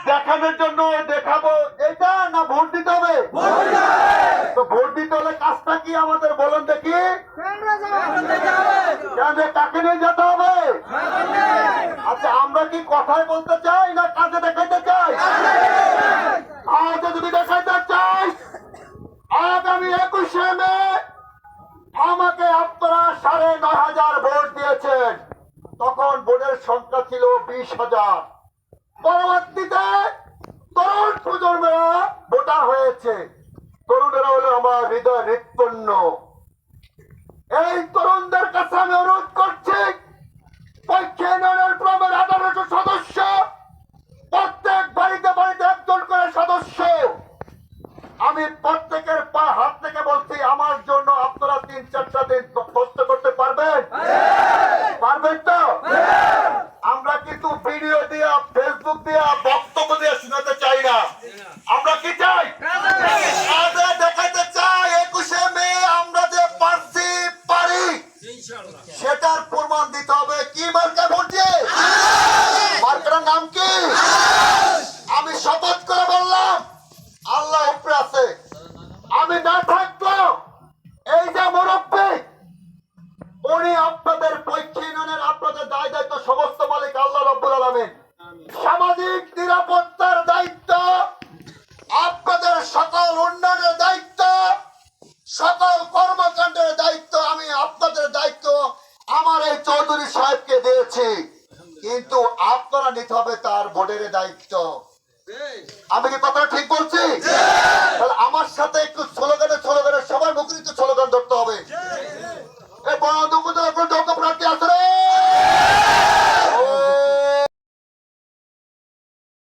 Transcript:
দেখানোর জন্য দেখাবো এটা না ভোট দিতে হবে? তো ভোট দিতে হলে কাজটা কি আমাদের বলেন দেখি? কাকে নিয়ে যেতে হবে? আচ্ছা, আমরা কি কথায় বলতে চাই না কাজে দেখাইতে চাই? আজ যদি দেখাইতে চাই, আগামী 21শে মে আমাকে আপনারা ৯,৫০০ ভোট দিয়েছেন। তখন ভোটের সংখ্যা ছিল 20,000। পরবর্তীতে তরুণ প্রজন্মেরা ভোটার হয়েছে। তরুণেরা হলো আমার হৃদয় হৃৎপন্ন। এই তরুণদের কাছে আমি অনুরোধ করছি, পৈক্ষেনের ক্রমের 1800 সদস্য, প্রত্যেক বাড়িতে বাড়িতে একজন করে সদস্য। আমি প্রত্যেকের হাত থেকে বলছি, আমার জন্য আপনারা 3-4টা দিন কষ্ট করতে পারবেন? পারবেন তো? আমরা কিন্তু ভিডিও দিয়া, ফেসবুক দিয়া, বক্তব্য দিয়ে শোনাতে চাই না। আমরা কি চাই? দেখাতে চাই 21শে মে আমরা যে পারি সেটার প্রমাণ দিতে হবে। কি মার্কা ভোট দিয়ে? মার্কার নাম কি? আমি শপথ করে বললাম, আল্লাহ উপরে আছে, আমি না থাকলেও এই যে মুরব্বী, উনি আপনাদের পৈক্ষিনের আপনাদের দায় দায়িত্ব সমস্ত মালিক আল্লাহ রাব্বুল আলামিন। সামাজিক নিরাপত্তার দায়িত্ব, আপনাদের সকল উন্নয়নের দায়িত্ব, সকল কর্মকাণ্ডের দায়িত্ব আমি আপনাদের দায়িত্ব আমার এই চৌধুরী সাহেবকে দিয়েছি। কিন্তু আপনারা নিতে হবে তার বোর্ডের দায়িত্ব। আমি কি কথা ঠিক বলছি?